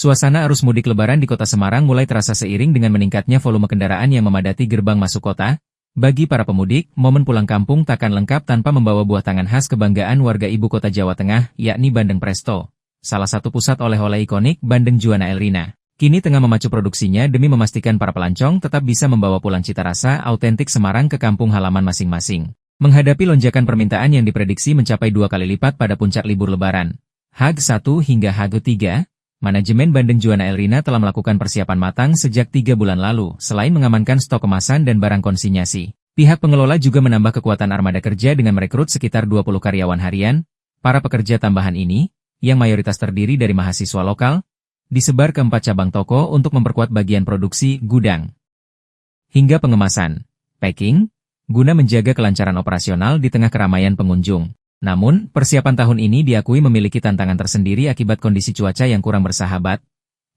Suasana arus mudik Lebaran di Kota Semarang mulai terasa seiring dengan meningkatnya volume kendaraan yang memadati gerbang masuk kota. Bagi para pemudik, momen pulang kampung takkan lengkap tanpa membawa buah tangan khas kebanggaan warga ibu kota Jawa Tengah, yakni Bandeng Presto. Salah satu pusat oleh-oleh ikonik, Bandeng Juana Elrina, kini tengah memacu produksinya demi memastikan para pelancong tetap bisa membawa pulang cita rasa autentik Semarang ke kampung halaman masing-masing. Menghadapi lonjakan permintaan yang diprediksi mencapai 2 kali lipat pada puncak libur Lebaran, H1 hingga H3, manajemen Bandeng Juana Elrina telah melakukan persiapan matang sejak 3 bulan lalu. Selain mengamankan stok kemasan dan barang konsinyasi, pihak pengelola juga menambah kekuatan armada kerja dengan merekrut sekitar 20 karyawan harian. Para pekerja tambahan ini, yang mayoritas terdiri dari mahasiswa lokal, disebar ke 4 cabang toko untuk memperkuat bagian produksi, gudang, hingga pengemasan, packing, guna menjaga kelancaran operasional di tengah keramaian pengunjung. Namun, persiapan tahun ini diakui memiliki tantangan tersendiri akibat kondisi cuaca yang kurang bersahabat.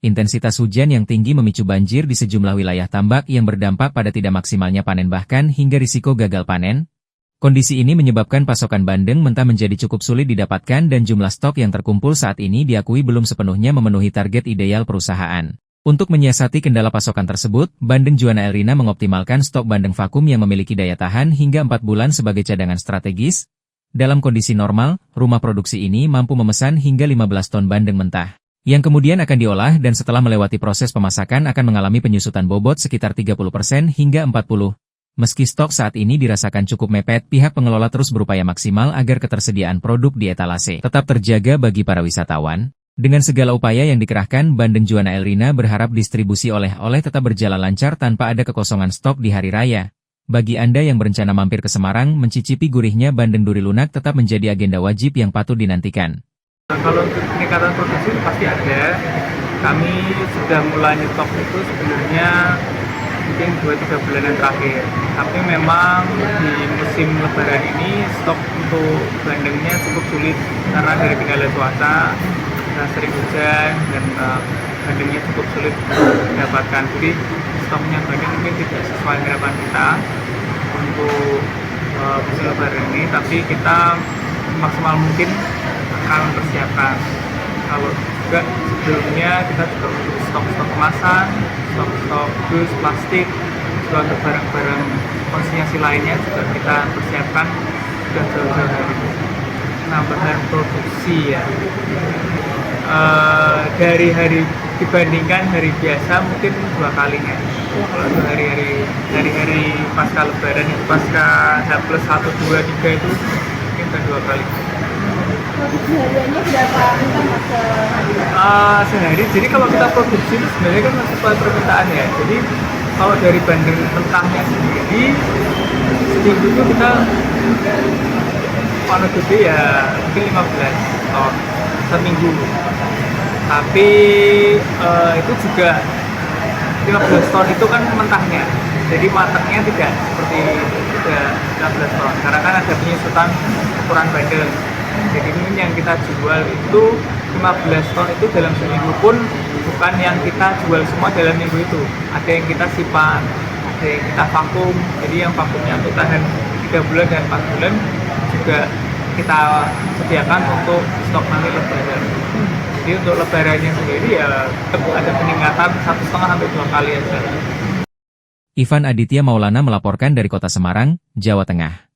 Intensitas hujan yang tinggi memicu banjir di sejumlah wilayah tambak yang berdampak pada tidak maksimalnya panen bahkan hingga risiko gagal panen. Kondisi ini menyebabkan pasokan bandeng mentah menjadi cukup sulit didapatkan dan jumlah stok yang terkumpul saat ini diakui belum sepenuhnya memenuhi target ideal perusahaan. Untuk menyiasati kendala pasokan tersebut, Bandeng Juana Elrina mengoptimalkan stok bandeng vakum yang memiliki daya tahan hingga 4 bulan sebagai cadangan strategis. Dalam kondisi normal, rumah produksi ini mampu memesan hingga 15 ton bandeng mentah, yang kemudian akan diolah dan setelah melewati proses pemasakan akan mengalami penyusutan bobot sekitar 30% hingga 40%. Meski stok saat ini dirasakan cukup mepet, pihak pengelola terus berupaya maksimal agar ketersediaan produk di etalase tetap terjaga bagi para wisatawan. Dengan segala upaya yang dikerahkan, Bandeng Juana Elrina berharap distribusi oleh-oleh tetap berjalan lancar tanpa ada kekosongan stok di hari raya. Bagi Anda yang berencana mampir ke Semarang, mencicipi gurihnya bandeng duri lunak tetap menjadi agenda wajib yang patut dinantikan. Kalau untuk peningkatan produksi pasti ada. Kami sudah mulai nyetok itu sebenarnya mungkin 2-3 bulan yang terakhir. Tapi memang di musim Lebaran ini stok untuk bandengnya cukup sulit karena dari kendala cuaca, sering hujan dan bandengnya cukup sulit didapatkan. Jadi stoknya bandeng mungkin tidak sesuai harapan kita untuk musim Lebaran ini, tapi kita maksimal mungkin akan mempersiapkan. Kalau juga sebelumnya kita juga untuk stok-stok kemasan, stok-stok dus, plastik, juga untuk barang-barang konsinyasi lainnya juga kita persiapkan sudah jauh-jauh hari. Penambahan produksi ya, dari hari dibandingkan hari biasa mungkin 2 kalinya. Kalau hari-hari pasca Lebaran itu pasca H+1, 2, 3 itu mungkin 2 kali. Produksi hariannya berapa mas sehari? Sehari, jadi kalau kita produksi itu sebenarnya kan sesuai permintaan ya. Jadi kalau dari bandeng mentahnya sendiri, seminggu itu kita panen gede ya mungkin 15 ton seminggu. Tapi itu juga 15 ton itu kan mentahnya, jadi matangnya tidak seperti 15 ton karena kan ada penyusutan ukuran bandeng. Jadi mungkin yang kita jual itu 15 ton itu dalam seminggu pun bukan yang kita jual semua dalam minggu itu. Ada yang kita simpan, ada yang kita vakum. Jadi yang vakumnya untuk tahan 3 bulan dan 4 bulan juga kita sediakan untuk stok nanti Lebaran. Jadi untuk Lebarannya sendiri ya ada peningkatan 1,5 sampai 2 kali aja. Ivan Aditya Maulana melaporkan dari Kota Semarang, Jawa Tengah.